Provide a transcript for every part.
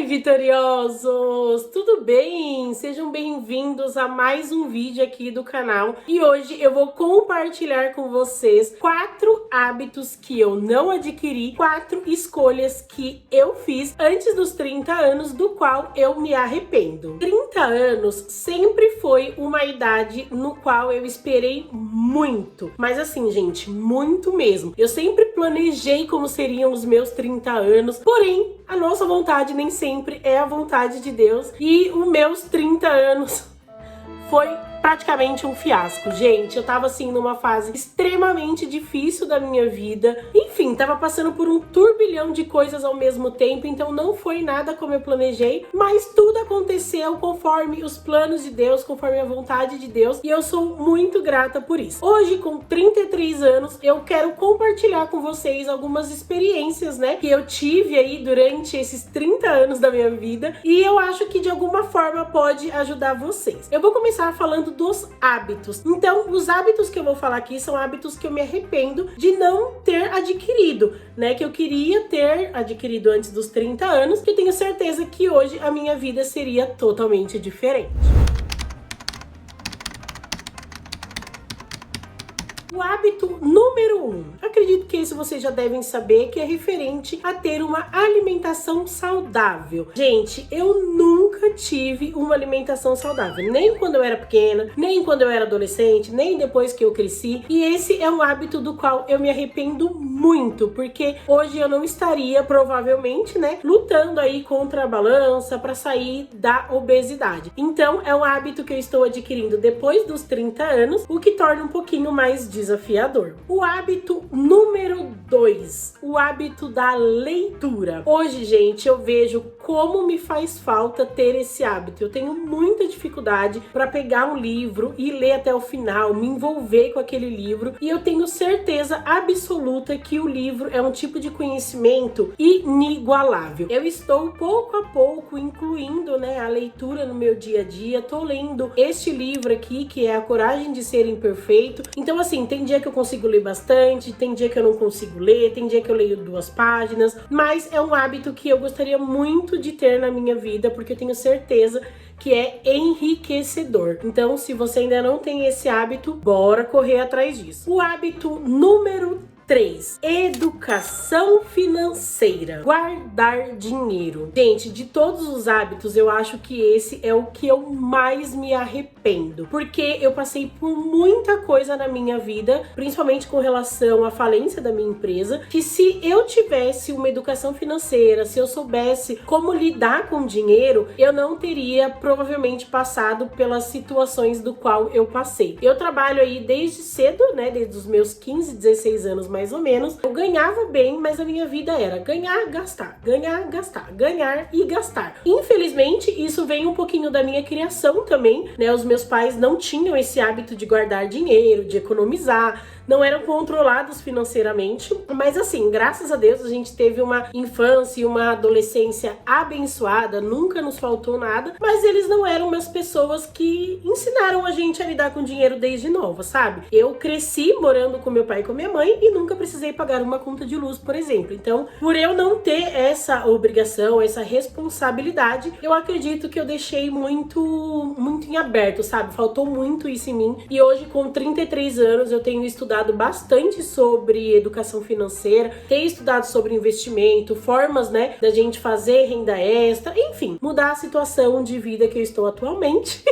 Oi, vitoriosos! Tudo bem? Sejam bem-vindos a mais um vídeo aqui do canal. E hoje eu vou compartilhar com vocês 4 hábitos que eu não adquiri, 4 escolhas que eu fiz antes dos 30 anos, do qual eu me arrependo. 30 anos sempre foi uma idade no qual eu esperei muito. Mas assim, gente, muito mesmo. Eu sempre planejei como seriam os meus 30 anos, porém, a nossa vontade nem sempre é a vontade de Deus. E os meus 30 anos foi praticamente um fiasco, gente. Eu tava assim numa fase extremamente difícil da minha vida. Enfim, tava passando por um turbilhão de coisas ao mesmo tempo, então não foi nada como eu planejei, mas tudo aconteceu conforme os planos de Deus, conforme a vontade de Deus, e eu sou muito grata por isso. Hoje, com 33 anos, eu quero compartilhar com vocês algumas experiências, né, que eu tive aí durante esses 30 anos da minha vida, e eu acho que de alguma forma pode ajudar vocês. Eu vou começar falando dos hábitos. Então, os hábitos que eu vou falar aqui são hábitos que eu me arrependo de não ter adquirido, né? Que eu queria ter adquirido antes dos 30 anos, que eu tenho certeza que hoje a minha vida seria totalmente diferente. O hábito número 1, acredito que esse vocês já devem saber, que é referente a ter uma alimentação saudável. Gente, eu nunca tive uma alimentação saudável, nem quando eu era pequena, nem quando eu era adolescente, nem depois que eu cresci. E esse é um hábito do qual eu me arrependo muito, porque hoje eu não estaria, provavelmente, né, lutando aí contra a balança para sair da obesidade. Então, é um hábito que eu estou adquirindo depois dos 30 anos, o que torna um pouquinho mais desafiador. O hábito número 2, o hábito da leitura. Hoje, gente, eu vejo como me faz falta ter esse hábito. Eu tenho muita dificuldade para pegar um livro e ler até o final, me envolver com aquele livro, e eu tenho certeza absoluta que o livro é um tipo de conhecimento inigualável. Eu estou pouco a pouco incluindo, né, a leitura no meu dia a dia. Tô lendo este livro aqui, que é A Coragem de Ser Imperfeito. Então, assim, tem dia que eu consigo ler bastante, tem dia que eu não consigo ler, tem dia que eu leio 2 páginas, mas é um hábito que eu gostaria muito de ter na minha vida, porque eu tenho certeza que é enriquecedor. Então, se você ainda não tem esse hábito, bora correr atrás disso. O hábito número 3, educação financeira, guardar dinheiro. Gente, de todos os hábitos, eu acho que esse é o que eu mais me arrependo, porque eu passei por muita coisa na minha vida, principalmente com relação à falência da minha empresa, que se eu tivesse uma educação financeira, se eu soubesse como lidar com dinheiro, eu não teria provavelmente passado pelas situações do qual eu passei. Eu trabalho aí desde cedo, né, desde os meus 15, 16 anos mais ou menos. Eu ganhava bem, mas a minha vida era ganhar, gastar, ganhar e gastar. Infelizmente, isso vem um pouquinho da minha criação também, né? Os meus pais não tinham esse hábito de guardar dinheiro, de economizar, não eram controlados financeiramente, mas assim, graças a Deus a gente teve uma infância e uma adolescência abençoada, nunca nos faltou nada, mas eles não eram umas pessoas que ensinaram a gente a lidar com dinheiro desde nova, sabe? Eu cresci morando com meu pai e com minha mãe e nunca precisei pagar uma conta de luz, por exemplo. Então, por eu não ter essa obrigação, essa responsabilidade, eu acredito que eu deixei muito em aberto, sabe? Faltou muito isso em mim. E hoje, com 33 anos, eu tenho estudado bastante sobre educação financeira, tenho estudado sobre investimento, formas, né, da gente fazer renda extra, enfim, mudar a situação de vida que eu estou atualmente.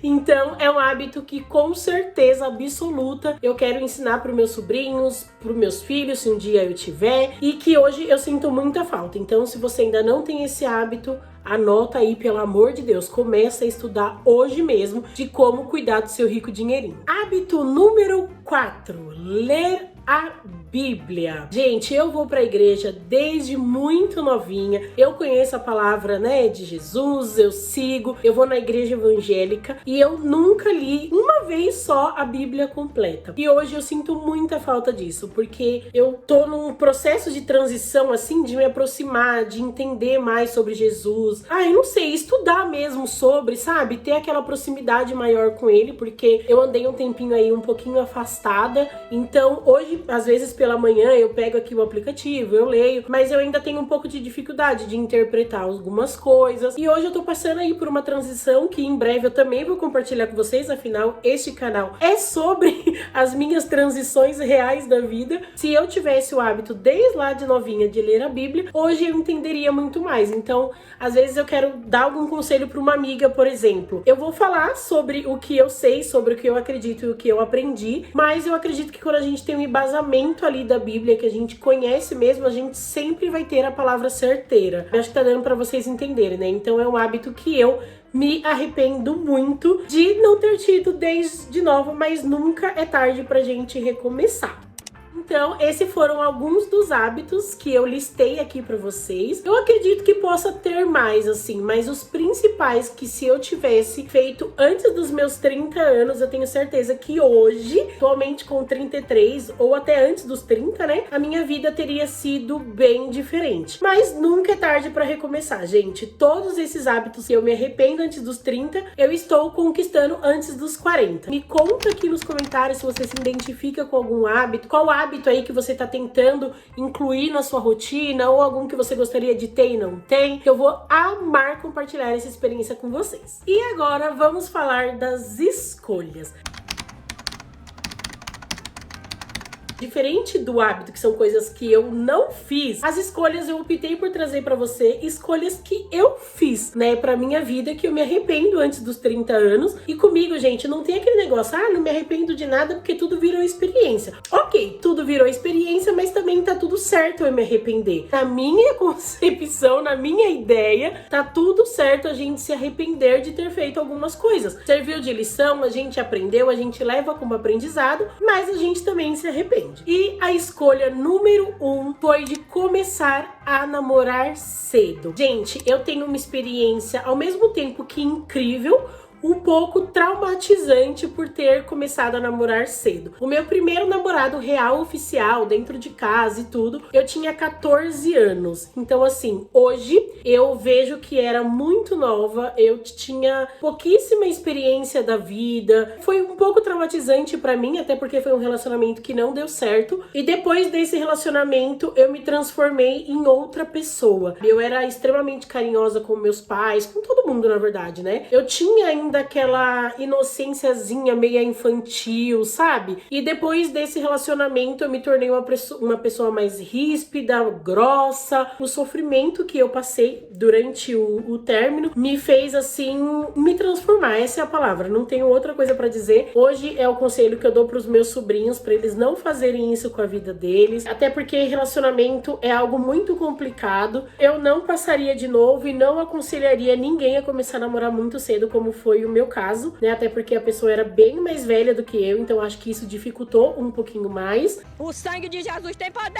Então, é um hábito que com certeza absoluta eu quero ensinar para os meus sobrinhos, para os meus filhos, se um dia eu tiver, e que hoje eu sinto muita falta. Então, se você ainda não tem esse hábito, anota aí, pelo amor de Deus, começa a estudar hoje mesmo de como cuidar do seu rico dinheirinho. Hábito número 4, ler a Bíblia. Gente, eu vou para a igreja desde muito novinha, eu conheço a palavra, né, de Jesus, eu sigo, eu vou na igreja evangélica e eu nunca li uma vez só a Bíblia completa. E hoje eu sinto muita falta disso, porque eu tô num processo de transição, assim, de me aproximar, de entender mais sobre Jesus. Eu não sei, estudar mesmo sobre, sabe, ter aquela proximidade maior com ele, porque eu andei um tempinho aí um pouquinho afastada. Então, hoje hoje, às vezes pela manhã, eu pego aqui o aplicativo, eu leio, mas eu ainda tenho um pouco de dificuldade de interpretar algumas coisas. E hoje eu tô passando aí por uma transição que em breve eu também vou compartilhar com vocês, afinal, este canal é sobre as minhas transições reais da vida. Se eu tivesse o hábito desde lá de novinha de ler a Bíblia, hoje eu entenderia muito mais. Então, às vezes eu quero dar algum conselho para uma amiga, por exemplo. Eu vou falar sobre o que eu sei, sobre o que eu acredito e o que eu aprendi, mas eu acredito que quando a gente tem um embasamento ali da Bíblia, que a gente conhece mesmo, a gente sempre vai ter a palavra certeira. Eu acho que tá dando para vocês entenderem, né? Então é um hábito que eu me arrependo muito de não ter tido desde novo, mas nunca é tarde pra gente recomeçar. Então, esses foram alguns dos hábitos que eu listei aqui pra vocês. Eu acredito que possa ter mais, assim, mas os principais que se eu tivesse feito antes dos meus 30 anos, eu tenho certeza que hoje, atualmente com 33 ou até antes dos 30, né, a minha vida teria sido bem diferente. Mas nunca é tarde pra recomeçar, gente. Todos esses hábitos que eu me arrependo antes dos 30, eu estou conquistando antes dos 40. Me conta aqui nos comentários se você se identifica com algum hábito, qual hábito aí que você tá tentando incluir na sua rotina ou algum que você gostaria de ter e não tem. Eu vou amar compartilhar essa experiência com vocês. E agora vamos falar das escolhas. Diferente do hábito, que são coisas que eu não fiz, as escolhas eu optei por trazer pra você escolhas que eu fiz, né, pra minha vida, que eu me arrependo antes dos 30 anos. E comigo, gente, não tem aquele negócio, não me arrependo de nada porque tudo virou experiência. Ok, tudo virou experiência, mas também tá tudo certo eu me arrepender. Na minha concepção, na minha ideia, tá tudo certo a gente se arrepender de ter feito algumas coisas. Serviu de lição, a gente aprendeu, a gente leva como aprendizado, mas a gente também se arrepende. E a escolha número 1 foi de começar a namorar cedo. Gente, eu tenho uma experiência ao mesmo tempo que incrível, um pouco traumatizante por ter começado a namorar cedo. O meu primeiro namorado real, oficial, dentro de casa e tudo, eu tinha 14 anos. Então, assim, hoje eu vejo que era muito nova, eu tinha pouquíssima experiência da vida. Foi um pouco traumatizante pra mim, até porque foi um relacionamento que não deu certo. E depois desse relacionamento, eu me transformei em outra pessoa. Eu era extremamente carinhosa com meus pais, com todo mundo, na verdade, né? Eu tinha ainda daquela inocênciazinha meia infantil, sabe? E depois desse relacionamento eu me tornei uma pessoa mais ríspida, grossa. O sofrimento que eu passei durante o término me fez, assim, me transformar. Essa é a palavra, não tenho outra coisa pra dizer. Hoje é o conselho que eu dou pros meus sobrinhos, pra eles não fazerem isso com a vida deles, até porque relacionamento é algo muito complicado. Eu não passaria de novo e não aconselharia ninguém a começar a namorar muito cedo, como foi o meu caso, né? Até porque a pessoa era bem mais velha do que eu, então acho que isso dificultou um pouquinho mais. O sangue de Jesus tem poder,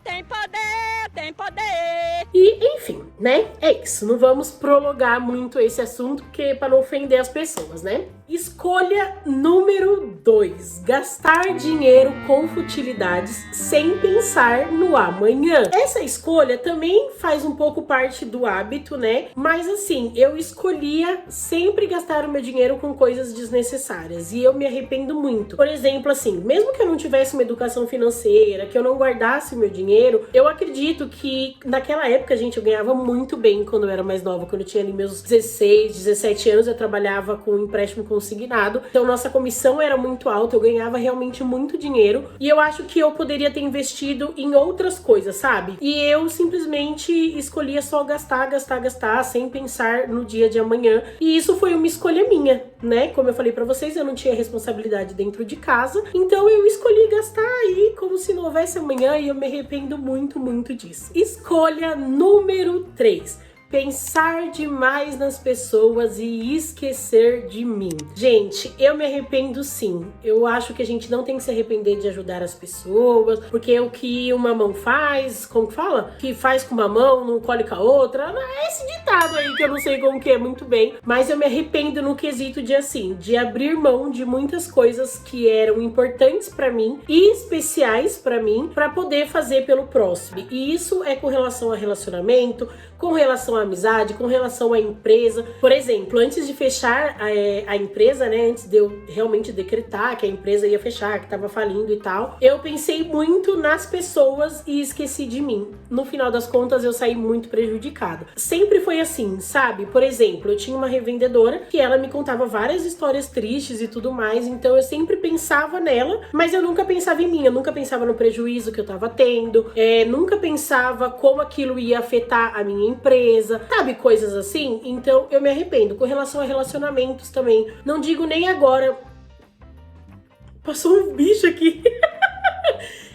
tem poder, tem poder. E, enfim, né? É isso. Não vamos prolongar muito esse assunto, porque para não ofender as pessoas, né? Escolha número 2. Gastar dinheiro com futilidades sem pensar no amanhã. Essa escolha também faz um pouco parte do hábito, né? Mas assim, eu escolhia sempre gastar o meu dinheiro com coisas desnecessárias. E eu me arrependo muito. Por exemplo, assim, mesmo que eu não tivesse uma educação financeira, que eu não guardasse o meu dinheiro, eu acredito que naquela época, gente, eu ganhava muito bem quando eu era mais nova. Quando eu tinha ali meus 16, 17 anos, eu trabalhava com empréstimo consignado. Então, nossa comissão era muito alta, eu ganhava realmente muito dinheiro. E eu acho que eu poderia ter investido em outras coisas, sabe? E eu simplesmente escolhia só gastar, sem pensar no dia de amanhã. E isso foi uma escolha minha, né? Como eu falei pra vocês, eu não tinha responsabilidade dentro de casa. Então, eu escolhi gastar aí como se não houvesse amanhã e eu me arrependo muito, muito disso. Escolha número 3. Pensar demais nas pessoas e esquecer de mim. Gente, eu me arrependo sim. Eu acho que a gente não tem que se arrepender de ajudar as pessoas, porque o que uma mão faz, como que fala? Que faz com uma mão, não colhe com a outra. É esse ditado aí que eu não sei como que é muito bem. Mas eu me arrependo no quesito de assim, de abrir mão de muitas coisas que eram importantes pra mim e especiais pra mim, pra poder fazer pelo próximo. E isso é com relação a relacionamento, com relação à amizade, com relação à empresa. Por exemplo, antes de fechar a empresa, né, antes de eu realmente decretar que a empresa ia fechar, que tava falindo e tal, eu pensei muito nas pessoas e esqueci de mim. No final das contas, eu saí muito prejudicada. Sempre foi assim, sabe? Por exemplo, eu tinha uma revendedora que ela me contava várias histórias tristes e tudo mais, então eu sempre pensava nela, mas eu nunca pensava em mim, eu nunca pensava no prejuízo que eu tava tendo, nunca pensava como aquilo ia afetar a minha empresa, sabe? Coisas assim. Então eu me arrependo. Com relação a relacionamentos também, não digo nem agora. Passou um bicho aqui.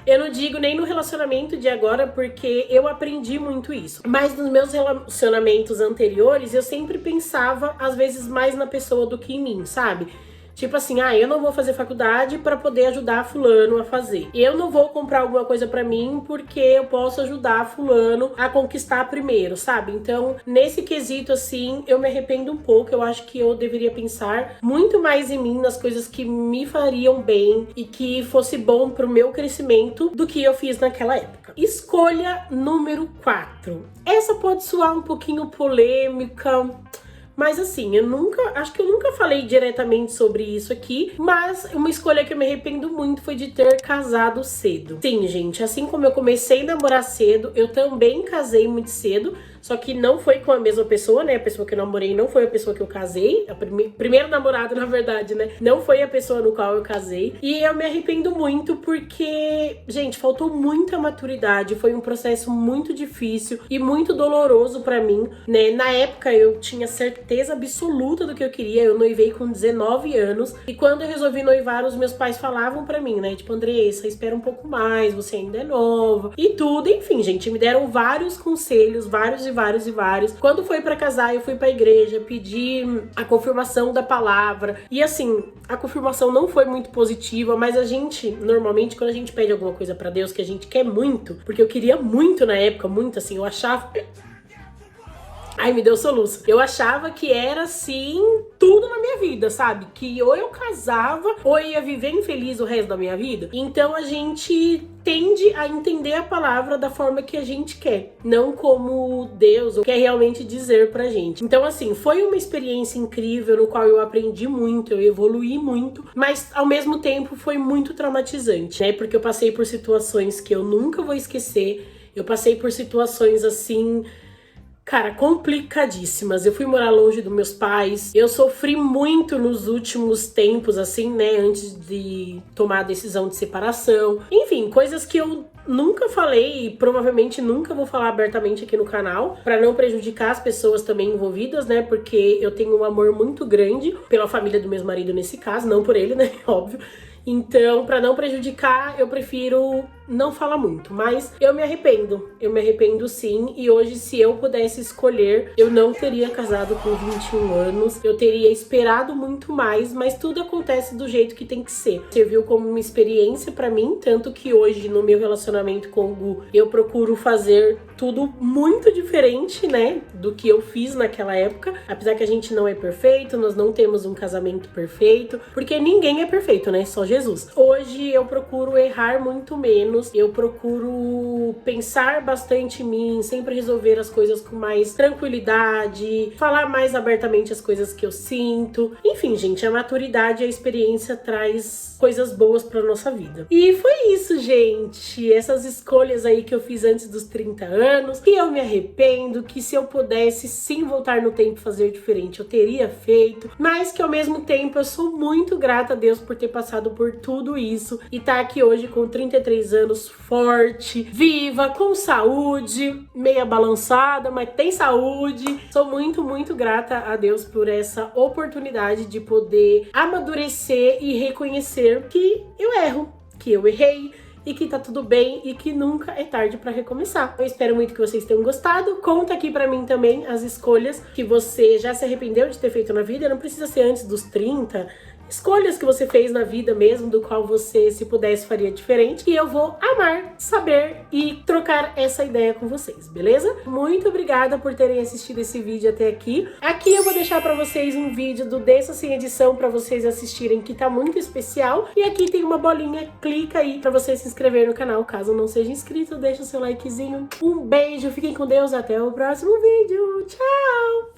Eu não digo nem no relacionamento de agora, porque eu aprendi muito isso. Mas nos meus relacionamentos anteriores, eu sempre pensava, às vezes, mais na pessoa do que em mim, sabe? Tipo assim, eu não vou fazer faculdade pra poder ajudar fulano a fazer. Eu não vou comprar alguma coisa pra mim porque eu posso ajudar fulano a conquistar primeiro, sabe? Então, nesse quesito, assim, eu me arrependo um pouco. Eu acho que eu deveria pensar muito mais em mim, nas coisas que me fariam bem e que fosse bom pro meu crescimento do que eu fiz naquela época. Escolha número 4. Essa pode soar um pouquinho polêmica, mas assim, acho que eu nunca falei diretamente sobre isso aqui, mas uma escolha que eu me arrependo muito foi de ter casado cedo. Sim, gente, assim como eu comecei a namorar cedo, eu também casei muito cedo, só que não foi com a mesma pessoa, né? A pessoa que eu namorei não foi a pessoa que eu casei. A primeiro namorado, na verdade, né? Não foi a pessoa no qual eu casei. E eu me arrependo muito porque, gente, faltou muita maturidade. Foi um processo muito difícil e muito doloroso pra mim, né? Na época eu tinha certeza absoluta do que eu queria. Eu noivei com 19 anos. E quando eu resolvi noivar, os meus pais falavam pra mim, né? Tipo, Andressa, espera um pouco mais, você ainda é nova. E tudo, enfim, gente, me deram vários conselhos, vários. Quando foi pra casar, eu fui pra igreja, pedi a confirmação da palavra. E assim, a confirmação não foi muito positiva, mas a gente, normalmente, quando a gente pede alguma coisa pra Deus que a gente quer muito, porque eu queria muito na época, muito assim, eu achava... Ai, me deu soluço. Eu achava que era, assim, tudo na minha vida, sabe? Que ou eu casava, ou eu ia viver infeliz o resto da minha vida. Então a gente tende a entender a palavra da forma que a gente quer, não como Deus quer realmente dizer pra gente. Então, assim, foi uma experiência incrível no qual eu aprendi muito, eu evoluí muito, mas ao mesmo tempo foi muito traumatizante, né? Porque eu passei por situações que eu nunca vou esquecer, eu passei por situações assim... Cara, complicadíssimas. Eu fui morar longe dos meus pais. Eu sofri muito nos últimos tempos, assim, né? Antes de tomar a decisão de separação. Enfim, coisas que eu nunca falei e provavelmente nunca vou falar abertamente aqui no canal, pra não prejudicar as pessoas também envolvidas, né? Porque eu tenho um amor muito grande pela família do meu marido nesse caso, não por ele, né? Óbvio. Então, pra não prejudicar, eu prefiro não falar muito, mas eu me arrependo sim, e hoje se eu pudesse escolher, eu não teria casado com 21 anos, eu teria esperado muito mais, mas tudo acontece do jeito que tem que ser. Serviu como uma experiência pra mim, tanto que hoje no meu relacionamento com o Gu, eu procuro fazer tudo muito diferente, né, do que eu fiz naquela época, apesar que a gente não é perfeito, nós não temos um casamento perfeito, porque ninguém é perfeito, né, só Jesus. Hoje eu procuro errar muito menos, eu procuro pensar bastante em mim, sempre resolver as coisas com mais tranquilidade, falar mais abertamente as coisas que eu sinto. Enfim, gente, a maturidade e a experiência traz coisas boas pra nossa vida. E foi isso, gente. Essas escolhas aí que eu fiz antes dos 30 anos, que eu me arrependo, que se eu pudesse sim voltar no tempo e fazer diferente, eu teria feito, mas que ao mesmo tempo eu sou muito grata a Deus por ter passado por tudo isso e tá aqui hoje com 33 anos, forte, viva, com saúde, meia balançada, mas tem saúde. Sou muito, muito grata a Deus por essa oportunidade de poder amadurecer e reconhecer que eu erro, que eu errei, e que tá tudo bem e que nunca é tarde pra recomeçar. Eu espero muito que vocês tenham gostado. Conta aqui pra mim também as escolhas que você já se arrependeu de ter feito na vida. Não precisa ser antes dos 30, escolhas que você fez na vida mesmo, do qual você, se pudesse, faria diferente. E eu vou amar saber e trocar essa ideia com vocês, beleza? Muito obrigada por terem assistido esse vídeo até aqui. Aqui eu vou deixar pra vocês um vídeo do Desça Sem Edição pra vocês assistirem, que tá muito especial. E aqui tem uma bolinha, clica aí pra você se inscrever no canal, caso não seja inscrito, deixa o seu likezinho. Um beijo, fiquem com Deus, até o próximo vídeo. Tchau!